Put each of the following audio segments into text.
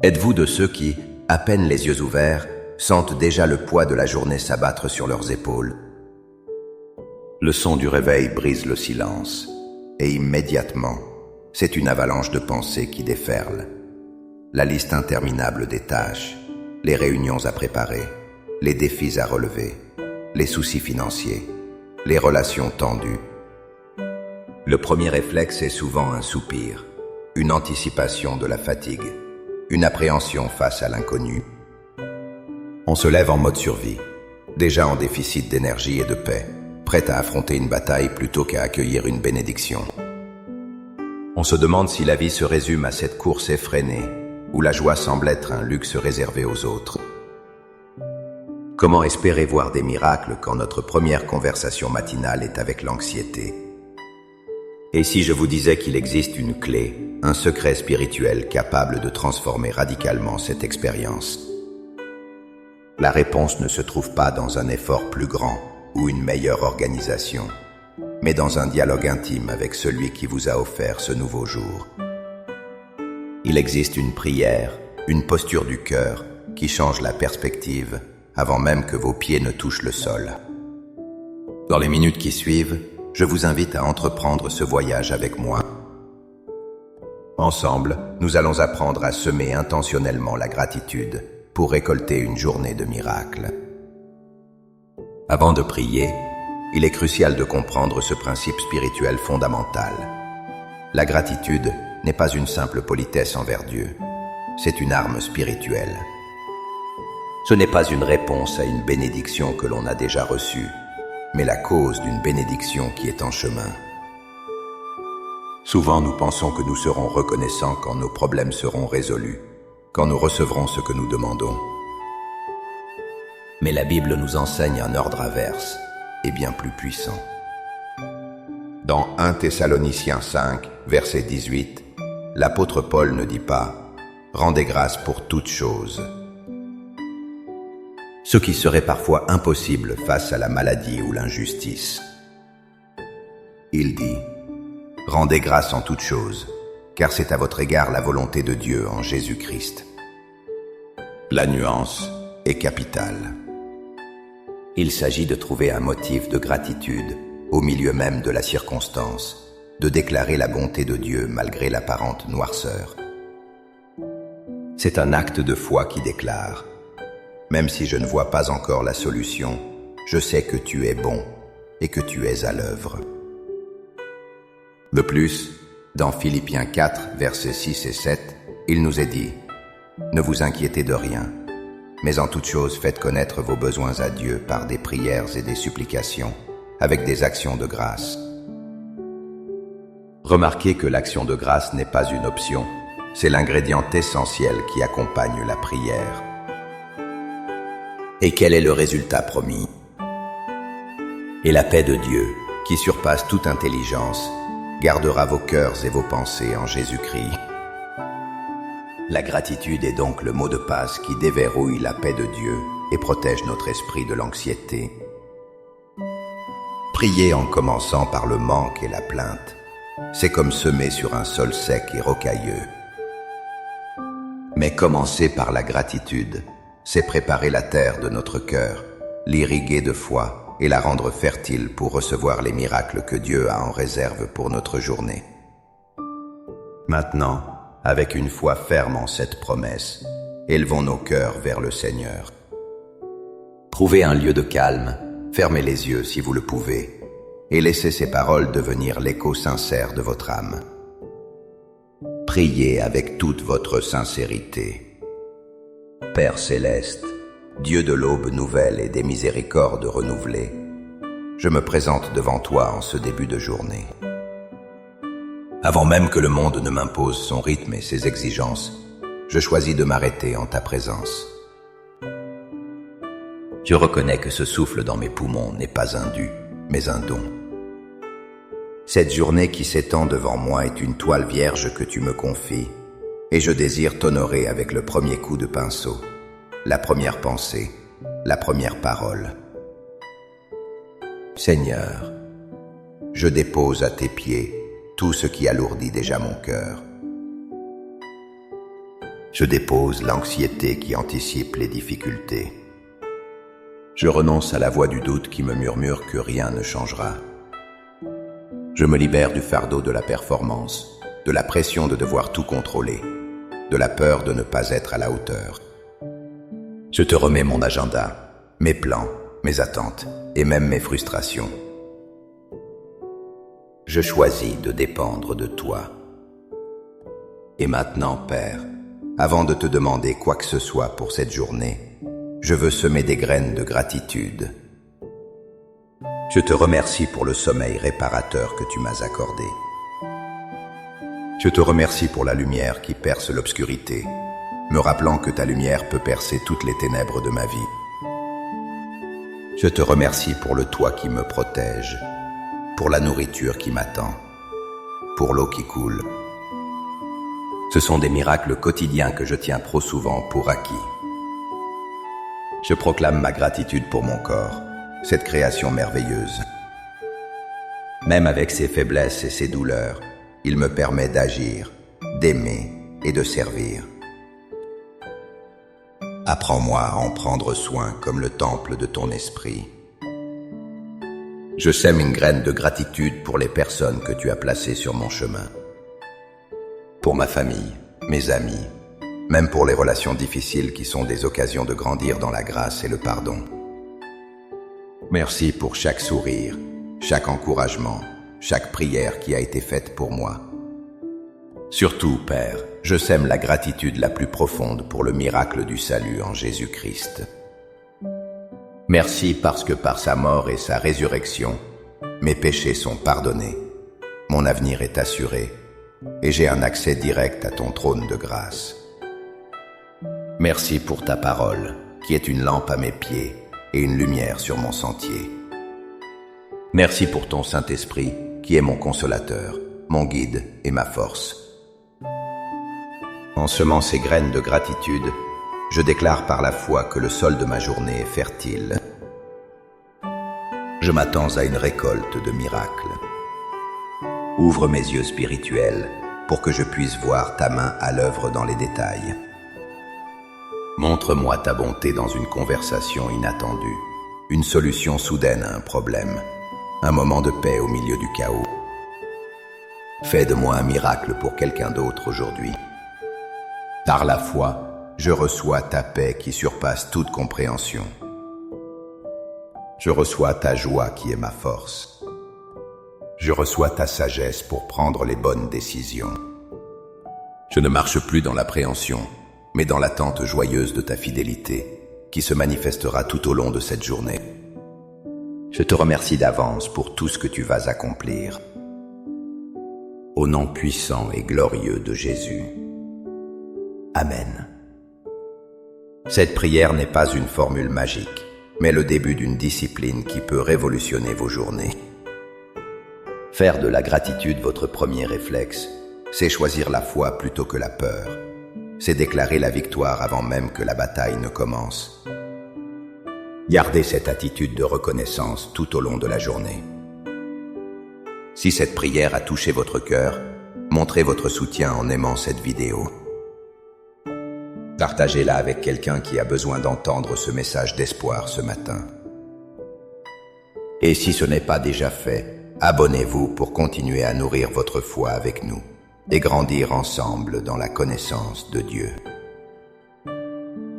Êtes-vous de ceux qui, à peine les yeux ouverts, sentent déjà le poids de la journée s'abattre sur leurs épaules? Le son du réveil brise le silence, et immédiatement, c'est une avalanche de pensées qui déferle. La liste interminable des tâches, les réunions à préparer, les défis à relever, les soucis financiers, les relations tendues. Le premier réflexe est souvent un soupir, une anticipation de la fatigue, une appréhension face à l'inconnu. On se lève en mode survie, déjà en déficit d'énergie et de paix, prêt à affronter une bataille plutôt qu'à accueillir une bénédiction. On se demande si la vie se résume à cette course effrénée, où la joie semble être un luxe réservé aux autres. Comment espérer voir des miracles quand notre première conversation matinale est avec l'anxiété? Et si je vous disais qu'il existe une clé, un secret spirituel capable de transformer radicalement cette expérience? La réponse ne se trouve pas dans un effort plus grand ou une meilleure organisation, mais dans un dialogue intime avec celui qui vous a offert ce nouveau jour. Il existe une prière, une posture du cœur qui change la perspective avant même que vos pieds ne touchent le sol. Dans les minutes qui suivent, je vous invite à entreprendre ce voyage avec moi. Ensemble, nous allons apprendre à semer intentionnellement la gratitude pour récolter une journée de miracles. Avant de prier, il est crucial de comprendre ce principe spirituel fondamental. La gratitude n'est pas une simple politesse envers Dieu, c'est une arme spirituelle. Ce n'est pas une réponse à une bénédiction que l'on a déjà reçue, mais la cause d'une bénédiction qui est en chemin. Souvent, nous pensons que nous serons reconnaissants quand nos problèmes seront résolus, quand nous recevrons ce que nous demandons. Mais la Bible nous enseigne un ordre inverse et bien plus puissant. Dans 1 Thessaloniciens 5, verset 18, l'apôtre Paul ne dit pas « Rendez grâce pour toutes choses », ce qui serait parfois impossible face à la maladie ou l'injustice. Il dit « Rendez grâce en toutes choses, car c'est à votre égard la volonté de Dieu en Jésus-Christ. » La nuance est capitale. Il s'agit de trouver un motif de gratitude au milieu même de la circonstance, de déclarer la bonté de Dieu malgré l'apparente noirceur. C'est un acte de foi qui déclare « Même si je ne vois pas encore la solution, je sais que tu es bon et que tu es à l'œuvre. » De plus, dans Philippiens 4, versets 6 et 7, il nous est dit « Ne vous inquiétez de rien, mais en toute chose faites connaître vos besoins à Dieu par des prières et des supplications, avec des actions de grâce. » Remarquez que l'action de grâce n'est pas une option, c'est l'ingrédient essentiel qui accompagne la prière. Et quel est le résultat promis? Et la paix de Dieu, qui surpasse toute intelligence, gardera vos cœurs et vos pensées en Jésus-Christ. La gratitude est donc le mot de passe qui déverrouille la paix de Dieu et protège notre esprit de l'anxiété. Prier en commençant par le manque et la plainte, c'est comme semer sur un sol sec et rocailleux. Mais commencer par la gratitude, c'est préparer la terre de notre cœur, l'irriguer de foi et la rendre fertile pour recevoir les miracles que Dieu a en réserve pour notre journée. Maintenant, avec une foi ferme en cette promesse, élevons nos cœurs vers le Seigneur. Trouvez un lieu de calme, fermez les yeux si vous le pouvez, et laissez ces paroles devenir l'écho sincère de votre âme. Priez avec toute votre sincérité. Père céleste, Dieu de l'aube nouvelle et des miséricordes renouvelées, je me présente devant toi en ce début de journée. Avant même que le monde ne m'impose son rythme et ses exigences, je choisis de m'arrêter en ta présence. Je reconnais que ce souffle dans mes poumons n'est pas un dû, mais un don. Cette journée qui s'étend devant moi est une toile vierge que tu me confies, et je désire t'honorer avec le premier coup de pinceau, la première pensée, la première parole. Seigneur, je dépose à tes pieds tout ce qui alourdit déjà mon cœur. Je dépose l'anxiété qui anticipe les difficultés. Je renonce à la voix du doute qui me murmure que rien ne changera. Je me libère du fardeau de la performance, de la pression de devoir tout contrôler, de la peur de ne pas être à la hauteur. Je te remets mon agenda, mes plans, mes attentes et même mes frustrations. Je choisis de dépendre de toi. Et maintenant, Père, avant de te demander quoi que ce soit pour cette journée, je veux semer des graines de gratitude. Je te remercie pour le sommeil réparateur que tu m'as accordé. Je te remercie pour la lumière qui perce l'obscurité, me rappelant que ta lumière peut percer toutes les ténèbres de ma vie. Je te remercie pour le toit qui me protège, pour la nourriture qui m'attend, pour l'eau qui coule. Ce sont des miracles quotidiens que je tiens trop souvent pour acquis. Je proclame ma gratitude pour mon corps, cette création merveilleuse. Même avec ses faiblesses et ses douleurs, il me permet d'agir, d'aimer et de servir. Apprends-moi à en prendre soin comme le temple de ton esprit. Je sème une graine de gratitude pour les personnes que tu as placées sur mon chemin. Pour ma famille, mes amis, même pour les relations difficiles qui sont des occasions de grandir dans la grâce et le pardon. Merci pour chaque sourire, chaque encouragement, chaque prière qui a été faite pour moi. Surtout, Père, je sème la gratitude la plus profonde pour le miracle du salut en Jésus-Christ. Merci parce que par sa mort et sa résurrection, mes péchés sont pardonnés, mon avenir est assuré et j'ai un accès direct à ton trône de grâce. Merci pour ta parole, qui est une lampe à mes pieds et une lumière sur mon sentier. Merci pour ton Saint-Esprit, qui est mon consolateur, mon guide et ma force. En semant ces graines de gratitude, je déclare par la foi que le sol de ma journée est fertile. Je m'attends à une récolte de miracles. Ouvre mes yeux spirituels pour que je puisse voir ta main à l'œuvre dans les détails. Montre-moi ta bonté dans une conversation inattendue, une solution soudaine à un problème, un moment de paix au milieu du chaos. Fais de moi un miracle pour quelqu'un d'autre aujourd'hui. Par la foi, je reçois ta paix qui surpasse toute compréhension. Je reçois ta joie qui est ma force. Je reçois ta sagesse pour prendre les bonnes décisions. Je ne marche plus dans l'appréhension, mais dans l'attente joyeuse de ta fidélité, qui se manifestera tout au long de cette journée. Je te remercie d'avance pour tout ce que tu vas accomplir. Au nom puissant et glorieux de Jésus. Amen. Cette prière n'est pas une formule magique, mais le début d'une discipline qui peut révolutionner vos journées. Faire de la gratitude votre premier réflexe, c'est choisir la foi plutôt que la peur. C'est déclarer la victoire avant même que la bataille ne commence. Gardez cette attitude de reconnaissance tout au long de la journée. Si cette prière a touché votre cœur, montrez votre soutien en aimant cette vidéo. Partagez-la avec quelqu'un qui a besoin d'entendre ce message d'espoir ce matin. Et si ce n'est pas déjà fait, abonnez-vous pour continuer à nourrir votre foi avec nous et grandir ensemble dans la connaissance de Dieu.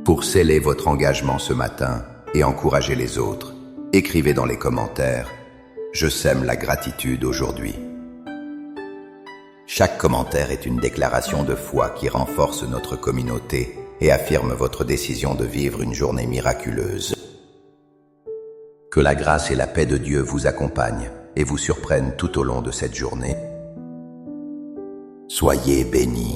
Pour sceller votre engagement ce matin et encourager les autres, écrivez dans les commentaires « Je sème la gratitude aujourd'hui ». Chaque commentaire est une déclaration de foi qui renforce notre communauté et affirme votre décision de vivre une journée miraculeuse. Que la grâce et la paix de Dieu vous accompagnent et vous surprennent tout au long de cette journée. Soyez bénis.